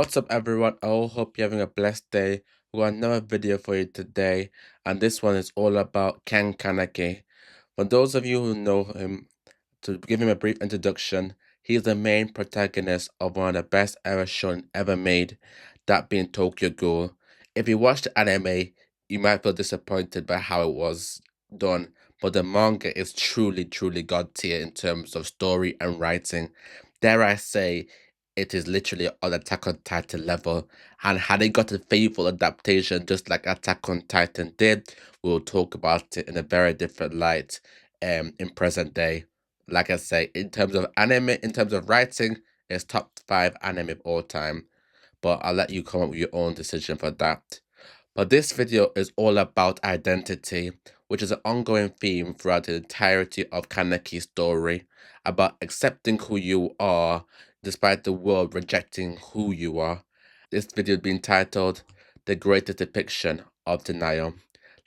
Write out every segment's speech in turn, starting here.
What's up, everyone? I all hope you're having a blessed day. We got another video for you today, and this one is all about Ken Kaneki. For those of you who know him, to give him a brief introduction, he is the main protagonist of one of the best ever shown ever made, that being Tokyo Ghoul. If you watch the anime, you might feel disappointed by how it was done, but the manga is truly god tier in terms of story and writing. Dare I say, it is literally on Attack on Titan level, and had it got a faithful adaptation just like Attack on Titan did, we'll talk about it in a very different light in present day. Like I say, in terms of anime, in terms of writing, it's top 5 anime of all time, but I'll let you come up with your own decision for that. But this video is all about identity, which is an ongoing theme throughout the entirety of Kaneki's story, about accepting who you are despite the world rejecting who you are. This video has been titled The Greatest Depiction of Denial.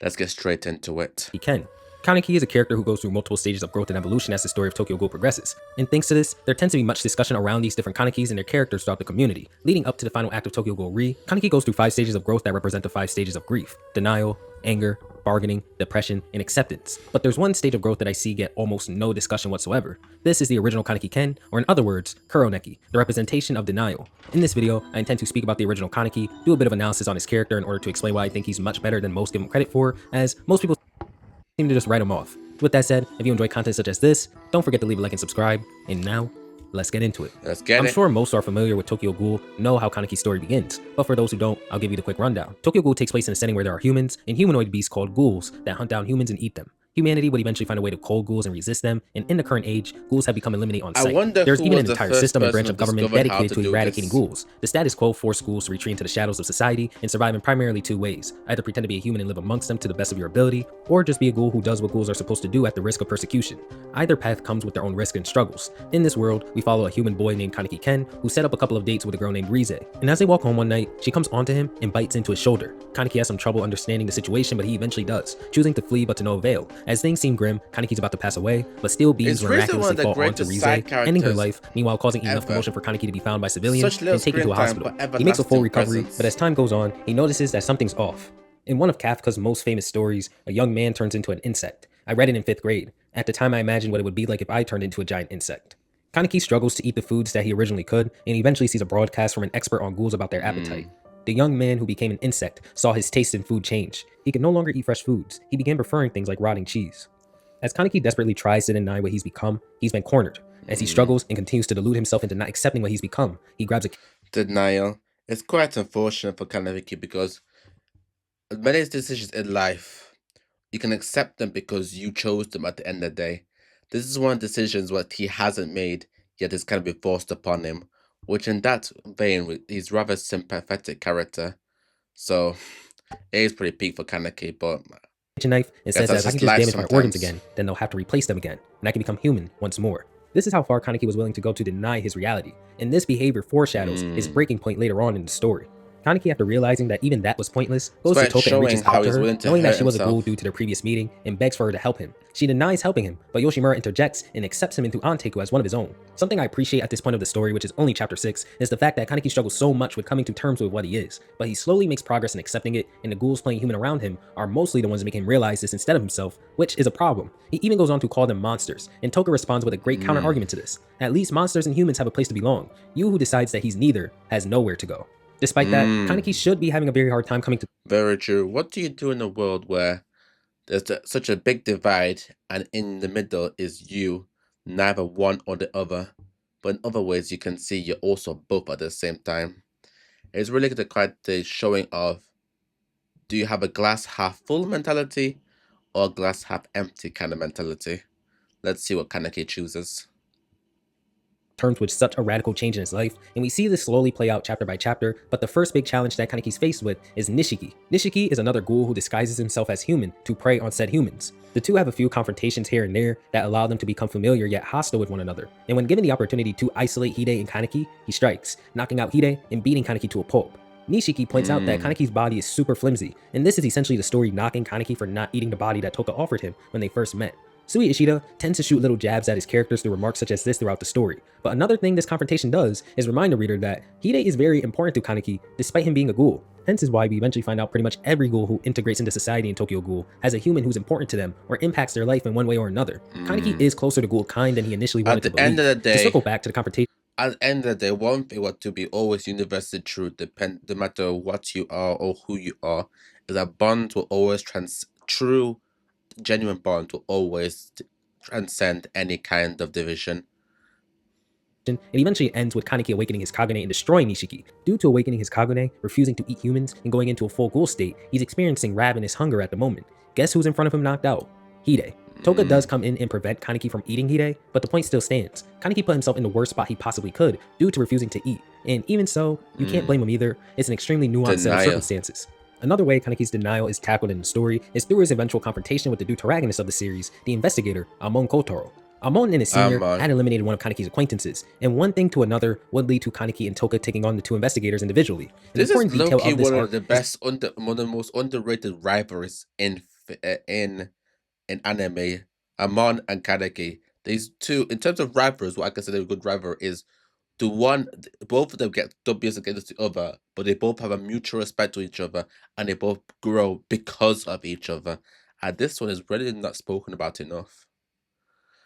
Let's get straight into it. Ken. Kaneki is a character who goes through multiple stages of growth and evolution as the story of Tokyo Ghoul progresses. And thanks to this, there tends to be much discussion around these different Kanekis and their characters throughout the community. Leading up to the final act of Tokyo Ghoul Re, Kaneki goes through 5 stages of growth that represent the 5 stages of grief: denial, anger, bargaining, depression, and acceptance. But there's one stage of growth that I see get almost no discussion whatsoever. This is the original Kaneki Ken, or in other words, Kuroneki, the representation of denial. In this video, I intend to speak about the original Kaneki, do a bit of analysis on his character in order to explain why I think he's much better than most give him credit for, as most people seem to just write him off. With that said, if you enjoy content such as this, don't forget to leave a like and subscribe. And now, let's get into it. I'm sure most are familiar with Tokyo Ghoul, know how Kaneki's story begins, but for those who don't, I'll give you the quick rundown. Tokyo Ghoul takes place in a setting where there are humans and humanoid beasts called ghouls that hunt down humans and eat them. Humanity would eventually find a way to cull ghouls and resist them, and in the current age, ghouls have become eliminated on sight. There's even an entire system and branch of government dedicated to eradicating ghouls. The status quo forced ghouls to retreat into the shadows of society and survive in primarily 2 ways: either pretend to be a human and live amongst them to the best of your ability, or just be a ghoul who does what ghouls are supposed to do at the risk of persecution. Either path comes with their own risk and struggles. In this world, we follow a human boy named Kaneki Ken, who set up a couple of dates with a girl named Haise, and as they walk home one night, she comes onto him and bites into his shoulder. Kaneki has some trouble understanding the situation, but he eventually does, choosing to flee but to no avail. As things seem grim, Kaneki's about to pass away, but steel beams miraculously fall onto Haise, ending her life, meanwhile causing enough commotion for Kaneki to be found by civilians and taken to a hospital. He makes a full recovery, but as time goes on, he notices that something's off. In one of Kafka's most famous stories, a young man turns into an insect. I read it in 5th grade. At the time, I imagined what it would be like if I turned into a giant insect. Kaneki struggles to eat the foods that he originally could, and eventually sees a broadcast from an expert on ghouls about their appetite. The young man who became an insect saw his taste in food change. He could no longer eat fresh foods. He began preferring things like rotting cheese. As Kaneki desperately tries to deny what he's become, he's been cornered. As he struggles and continues to delude himself into not accepting what he's become, he grabs a denial. It's quite unfortunate for Kaneki because many decisions in life, you can accept them because you chose them at the end of the day. This is one of the decisions what he hasn't made, yet it's kind of been forced upon him, which in that vein, he's rather sympathetic character. So it is pretty peak for Kaneki, but kitchen knife and says that if I can just damage my organs again, then they'll have to replace them again, and I can become human once more. This is how far Kaneki was willing to go to deny his reality, and this behavior foreshadows his breaking point later on in the story. Kaneki, after realizing that even that was pointless, goes to Toka and reaches out to her, knowing that she was a ghoul due to their previous meeting, and begs for her to help him. She denies helping him, but Yoshimura interjects and accepts him into Anteku as one of his own. Something I appreciate at this point of the story, which is only chapter 6, is the fact that Kaneki struggles so much with coming to terms with what he is, but he slowly makes progress in accepting it, and the ghouls playing human around him are mostly the ones that make him realize this instead of himself, which is a problem. He even goes on to call them monsters, and Toka responds with a great counter-argument to this. At least monsters and humans have a place to belong. You who decides that he's neither has nowhere to go. Despite that, Kaneki should be having a very hard time coming to... Very true. What do you do in a world where there's such a big divide and in the middle is you, neither one or the other, but in other ways you can see you're also both at the same time? It's really quite the showing of, do you have a glass half full mentality or a glass half empty kind of mentality? Let's see what Kaneki chooses. Terms with such a radical change in his life, and we see this slowly play out chapter by chapter, but the first big challenge that Kaneki's faced with is Nishiki. Nishiki is another ghoul who disguises himself as human to prey on said humans. The two have a few confrontations here and there that allow them to become familiar yet hostile with one another, and when given the opportunity to isolate Hide and Kaneki, he strikes, knocking out Hide and beating Kaneki to a pulp. Nishiki points out that Kaneki's body is super flimsy, and this is essentially the story knocking Kaneki for not eating the body that Toka offered him when they first met. Sui Ishida tends to shoot little jabs at his characters through remarks such as this throughout the story, but another thing this confrontation does is remind the reader that Hide is very important to Kaneki despite him being a ghoul. Hence is why we eventually find out pretty much every ghoul who integrates into society in Tokyo Ghoul has a human who's important to them or impacts their life in one way or another. Kaneki is closer to ghoul kind than he initially At wanted to the end of believe. the To day, circle back to the confrontation one thing what to be always universally true, no matter what you are or who you are, is that bonds will always true, genuine bonds will always transcend any kind of division. it eventually ends with Kaneki awakening his Kagune and destroying Nishiki. Due to awakening his Kagune, refusing to eat humans, and going into a full ghoul state, he's experiencing ravenous hunger at the moment. Guess who's in front of him knocked out? Hide. Toga does come in and prevent Kaneki from eating Hide, but the point still stands. Kaneki put himself in the worst spot he possibly could due to refusing to eat, and even so, you can't blame him either. It's an extremely nuanced set of Denial. circumstances. Another way Kaneki's denial is tackled in the story is through his eventual confrontation with the deuteragonist of the series, the investigator, Amon Kotaro. Amon and his senior had eliminated one of Kaneki's acquaintances, and one thing to another would lead to Kaneki and Toka taking on the two investigators individually. An This important is detail low-key of this one of arc the is best, one of the most underrated rivalries in anime. Amon and Kaneki. These two, in terms of rivalries, what I consider a good rival is both of them get W's against the other, but they both have a mutual respect to each other, and they both grow because of each other. And this one is really not spoken about enough.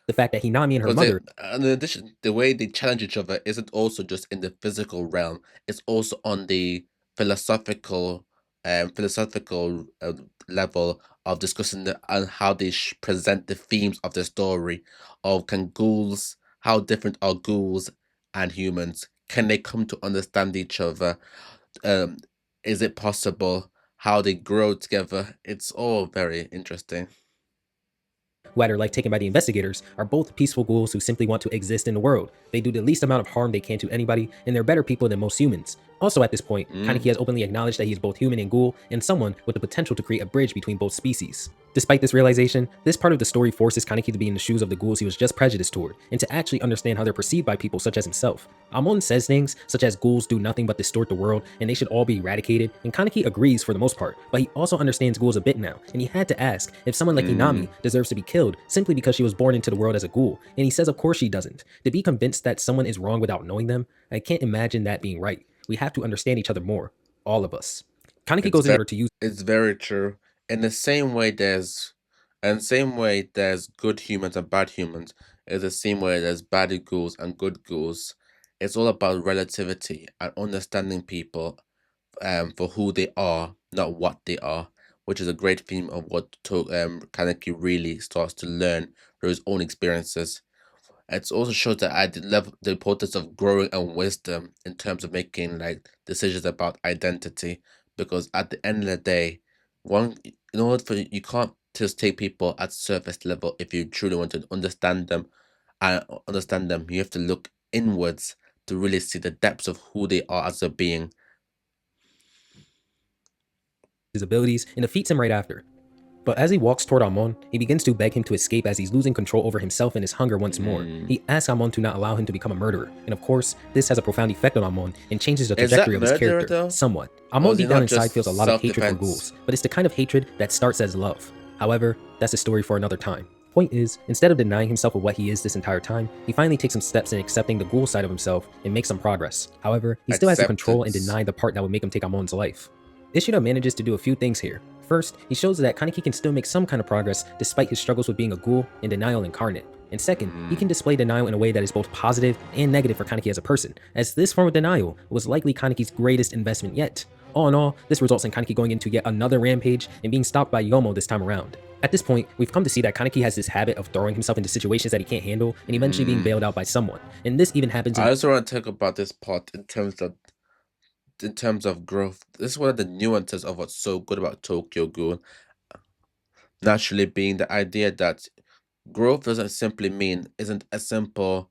the fact that Hinami and her Because mother, in addition, the way they challenge each other isn't also just in the physical realm; it's also on the philosophical, level of discussing and how they present the themes of the story. Of how different are ghouls and humans? Can they come to understand each other? Um, is it possible? How they grow together? It's all very interesting. who had her life taken by the investigators, are both peaceful ghouls who simply want to exist in the world. They do the least amount of harm they can to anybody, and they're better people than most humans. Also at this point, Kaneki has openly acknowledged that he is both human and ghoul, and someone with the potential to create a bridge between both species. Despite this realization, this part of the story forces Kaneki to be in the shoes of the ghouls he was just prejudiced toward, and to actually understand how they're perceived by people such as himself. Amon says things such as ghouls do nothing but distort the world, and they should all be eradicated, and Kaneki agrees for the most part, but he also understands ghouls a bit now, and he had to ask if someone like Hinami deserves to be killed simply because she was born into the world as a ghoul, and he says of course she doesn't. To be convinced that someone is wrong without knowing them, I can't imagine that being right. We have to understand each other more. All of us. Kaneki goes in order to use. It's very true. In the same way there's good humans and bad humans, it's the same way there's bad ghouls and good ghouls. It's all about relativity and understanding people for who they are, not what they are, which is a great theme of what Kaneki really starts to learn through his own experiences. It also shows that I love the importance of growing and wisdom in terms of making like decisions about identity. Because at the end of the day, in order for you can't just take people at surface level if you truly want to understand them. You have to look inwards to really see the depths of who they are as a being. His abilities and defeats him right after. But as he walks toward Amon, he begins to beg him to escape as he's losing control over himself and his hunger once more. He asks Amon to not allow him to become a murderer, and of course, this has a profound effect on Amon and changes the trajectory of his character Though? somewhat. Amon deep down inside feels a lot of hatred for self-defense? ghouls, but it's the kind of hatred that starts as love. However, that's a story for another time. Point is, instead of denying himself of what he is this entire time, he finally takes some steps in accepting the ghoul side of himself and makes some progress. However, he still has to control and deny the part that would make him take Amon's life. Ishida manages to do a few things here. First, he shows that Kaneki can still make some kind of progress despite his struggles with being a ghoul and denial incarnate. And second, he can display denial in a way that is both positive and negative for Kaneki as a person, as this form of denial was likely Kaneki's greatest investment yet. All in all, this results in Kaneki going into yet another rampage and being stopped by Yomo this time around. At this point, we've come to see that Kaneki has this habit of throwing himself into situations that he can't handle and eventually being bailed out by someone. And this even happens in— I also want to talk about this part in terms of growth. This is one of the nuances of what's so good about Tokyo Ghoul. Naturally, being the idea that growth doesn't simply mean isn't a simple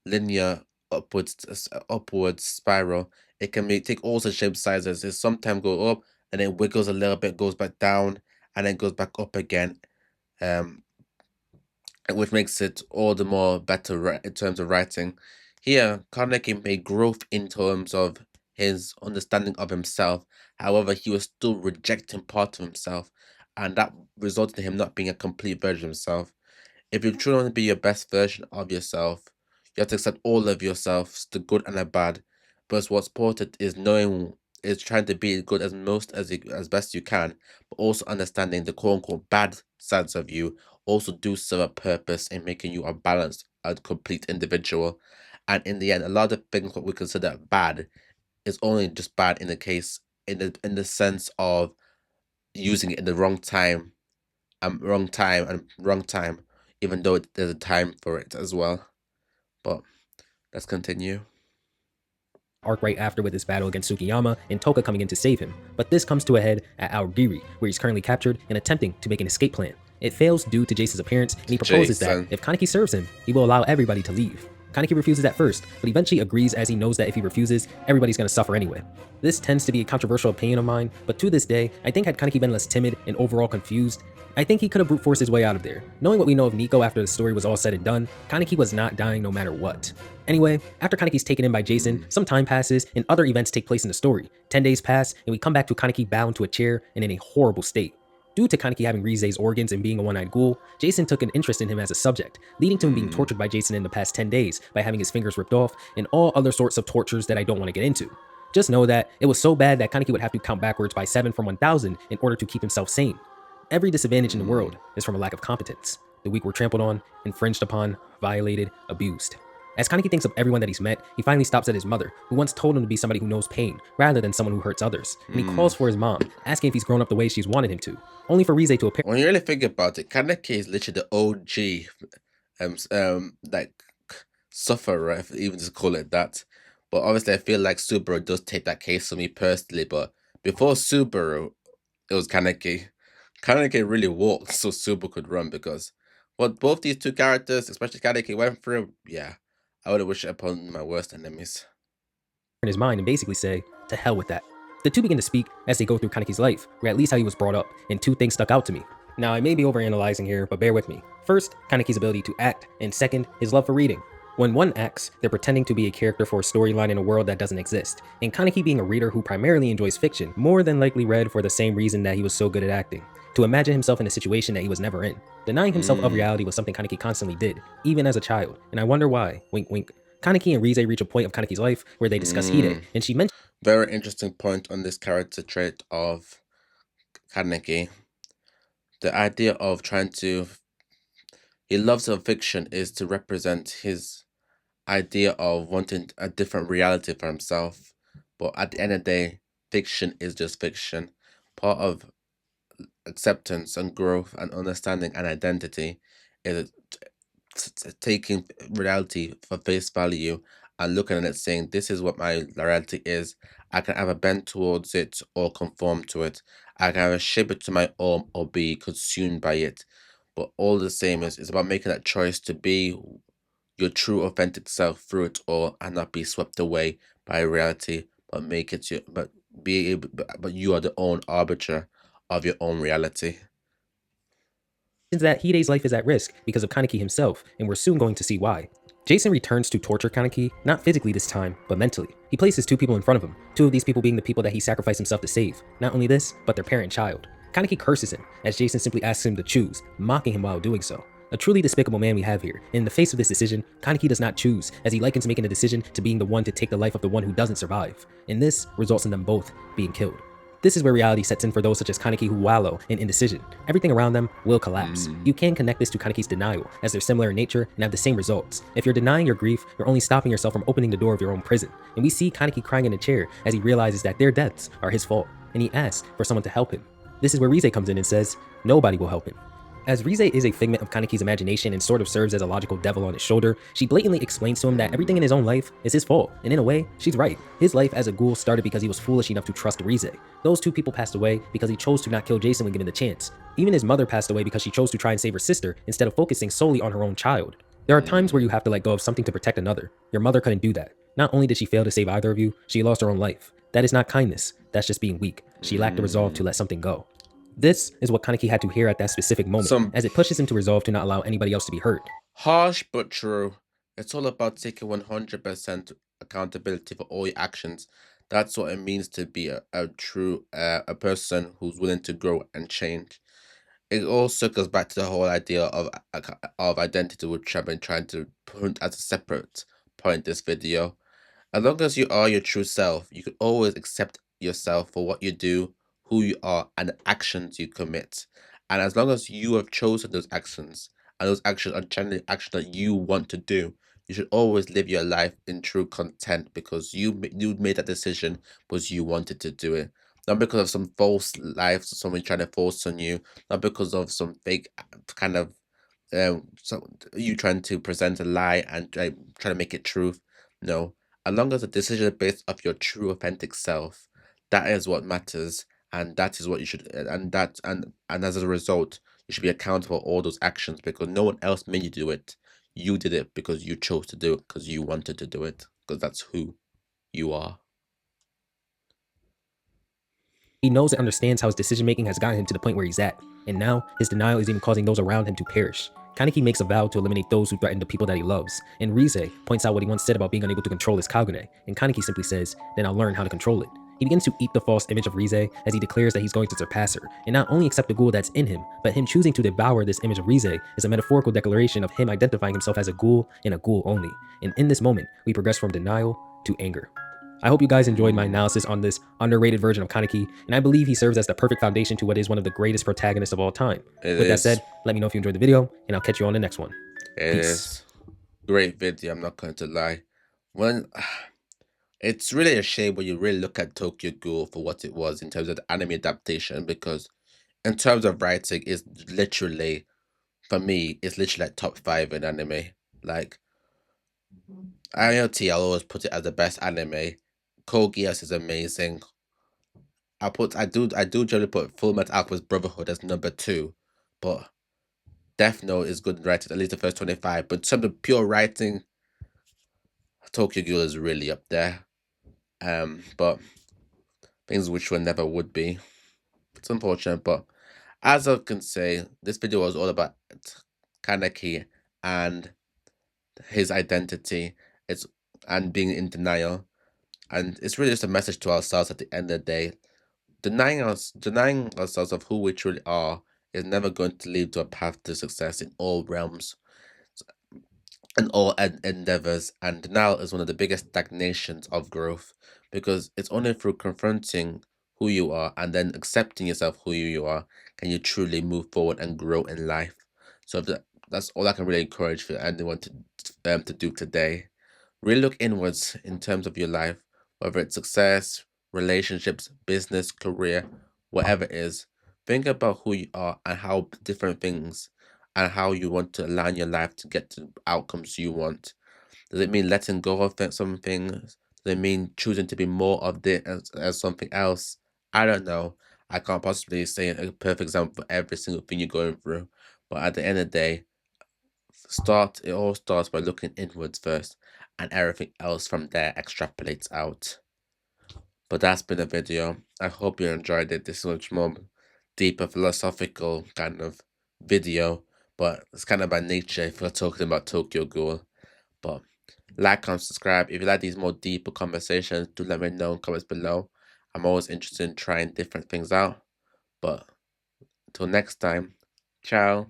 linear upwards spiral. It can take all the shape sizes. It sometimes go up and then wiggles a little bit, goes back down, and then goes back up again. Um, which makes it all the more better in terms of writing. Here, Kaneki made growth in terms of his understanding of himself. However, he was still rejecting part of himself, and that resulted in him not being a complete version of himself. If you truly want to be your best version of yourself, you have to accept all of yourselves, the good and the bad. But what's important is trying to be good as best you can, but also understanding the quote unquote bad sides of you also do serve a purpose in making you a balanced and complete individual. And in the end, a lot of things what we consider bad is only just bad in the case in the sense of using it in the wrong time, even though there's a time for it as well. But let's continue. Arc right after with his battle against Tsukiyama and Toka coming in to save him, but this comes to a head at Aogiri, where he's currently captured and attempting to make an escape plan. It fails due to Jason's appearance, and he proposes that Jason. if Kaneki serves him, he will allow everybody to leave. Kaneki refuses at first, but eventually agrees as he knows that if he refuses, everybody's going to suffer anyway. This tends to be a controversial opinion of mine, but to this day, I think had Kaneki been less timid and overall confused, I think he could have brute forced his way out of there. Knowing what we know of Nico after the story was all said and done, Kaneki was not dying no matter what. Anyway, after Kaneki's taken in by Jason, some time passes and other events take place in the story. 10 days pass and we come back to Kaneki bound to a chair and in a horrible state. Due to Kaneki having Rize's organs and being a one-eyed ghoul, Jason took an interest in him as a subject, leading to him being tortured by Jason in the past 10 days by having his fingers ripped off and all other sorts of tortures that I don't want to get into. Just know that it was so bad that Kaneki would have to count backwards by 7 from 1000 in order to keep himself sane. Every disadvantage in the world is from a lack of competence. The weak were trampled on, infringed upon, violated, abused. As Kaneki thinks of everyone that he's met, he finally stops at his mother, who once told him to be somebody who knows pain, rather than someone who hurts others. And he calls for his mom, asking if he's grown up the way she's wanted him to, only for Rize to appear. When you really think about it, Kaneki is literally the OG, like sufferer, if even to call it that. But obviously, I feel like Subaru does take that case for me personally. But before Subaru, it was Kaneki. Kaneki really walked so Subaru could run because what both these two characters, especially Kaneki, went through, yeah, I would have wished it upon my worst enemies. In his mind and basically say, to hell with that. The two begin to speak as they go through Kaneki's life, or at least how he was brought up, and two things stuck out to me. Now, I may be overanalyzing here, but bear with me. First, Kaneki's ability to act, and second, his love for reading. When one acts, they're pretending to be a character for a storyline in a world that doesn't exist, and Kaneki being a reader who primarily enjoys fiction, more than likely read for the same reason that he was so good at acting, to imagine himself in a situation that he was never in. Denying himself of reality was something Kaneki constantly did, even as a child, and I wonder why, wink wink. Kaneki and Rize reach a point of Kaneki's life where they discuss Hide, and she mentions Very interesting point on this character trait of Kaneki. The idea of trying to he loves a fiction is to represent his idea of wanting a different reality for himself. But at the end of the day, fiction is just fiction. Part of acceptance and growth and understanding and identity is taking reality for face value and looking at it saying, this is what my reality is. I can either bend towards it or conform to it. I can either shape it to my own or be consumed by it. But all the same is it's about making that choice to be your true authentic self through it all and not be swept away by reality, but make it your but be able but you are the own arbiter of your own reality. that Hide's life is at risk because of Kaneki himself, and we're soon going to see why. Jason returns to torture Kaneki, not physically this time, but mentally. He places two people in front of him, two of these people being the people that he sacrificed himself to save. Not only this, but their parent and child. Kaneki curses him, as Jason simply asks him to choose, mocking him while doing so. A truly despicable man we have here. In the face of this decision, Kaneki does not choose, as he likens making a decision to being the one to take the life of the one who doesn't survive. And this results in them both being killed. This is where reality sets in for those such as Kaneki who wallow in indecision. Everything around them will collapse. You can connect this to Kaneki's denial, as they're similar in nature and have the same results. If you're denying your grief, you're only stopping yourself from opening the door of your own prison. And we see Kaneki crying in a chair as he realizes that their deaths are his fault, and he asks for someone to help him. This is where Rize comes in and says, nobody will help him. As Rize is a figment of Kaneki's imagination and sort of serves as a logical devil on his shoulder, she blatantly explains to him that everything in his own life is his fault, and in a way, she's right. His life as a ghoul started because he was foolish enough to trust Rize. Those two people passed away because he chose to not kill Jason when given the chance. Even his mother passed away because she chose to try and save her sister instead of focusing solely on her own child. There are times where you have to let go of something to protect another. Your mother couldn't do that. Not only did she fail to save either of you, she lost her own life. That is not kindness, that's just being weak. She lacked the resolve to let something go. This is what Kaneki had to hear at that specific moment, as it pushes him to resolve to not allow anybody else to be hurt. Harsh but true. It's all about taking 100% accountability for all your actions. That's what it means to be a true a person who's willing to grow and change. it also goes back to the whole idea of identity, which I've been trying to put as a separate point this video. As long as you are your true self, you can always accept yourself for what you do, who you are, and the actions you commit. And as long as you have chosen those actions, and those actions are generally actions that you want to do, you should always live your life in true content because you made that decision because you wanted to do it. Not because of some false life someone trying to force on you, not because of some fake kind of so you trying to present a lie and try to make it truth. No, as long as the decision is based off your true authentic self, that is what matters, and that is what you should and as a result, you should be accountable for all those actions because no one else made you do it. You did it because you chose to do it because you wanted to do it because that's who you are. He knows and understands how his decision making has gotten him to the point where he's at, and now his denial is even causing those around him to perish. Kaneki makes a vow to eliminate those who threaten the people that he loves, and Rize points out what he once said about being unable to control his Kagune, and Kaneki simply says, then I'll learn how to control it. He begins to eat the false image of Rize as he declares that he's going to surpass her, and not only accept the ghoul that's in him, but him choosing to devour this image of Rize is a metaphorical declaration of him identifying himself as a ghoul and a ghoul only. And in this moment, we progress from denial to anger. I hope you guys enjoyed my analysis on this underrated version of Kaneki, and I believe he serves as the perfect foundation to what is one of the greatest protagonists of all time. It With that is. said, let me know if you enjoyed the video, and I'll catch you on the next one. It Peace. is. Great video, I'm not going to lie. When it's really a shame when you really look at Tokyo Ghoul for what it was in terms of the anime adaptation, because in terms of writing, it's literally, for me, it's literally like top 5 in anime. Like, IoT, I'll always put it as the best anime. Code Geass is amazing. I do generally put Full Metal Alchemist Brotherhood as number 2, but Death Note is good writing, at least the first 25. But in terms of pure writing, Tokyo Ghoul is really up there. But things which were never would be. It's unfortunate, but as I can say, this video was all about Kaneki and his identity. It's and being in denial, and it's really just a message to ourselves at the end of the day. Denying ourselves of who we truly are is never going to lead to a path to success in all realms and all endeavors. And denial is one of the biggest stagnations of growth because it's only through confronting who you are and then accepting yourself who you are can you truly move forward and grow in life. So that's all I can really encourage for anyone to do today. Really look inwards in terms of your life, whether it's success, relationships, business, career, whatever it is. Think about who you are and how different things and how you want to align your life to get to outcomes you want. Does it mean letting go of some things? Does it mean choosing to be more of this as something else? I don't know. I can't possibly say a perfect example for every single thing you're going through. But at the end of the day, it all starts by looking inwards first, and everything else from there extrapolates out. But that's been a video. I hope you enjoyed it. This is much more deeper philosophical kind of video, but it's kind of by nature if we're talking about Tokyo Ghoul. But like and subscribe. If you like these more deeper conversations, do let me know in comments below. I'm always interested in trying different things out. But until next time, ciao.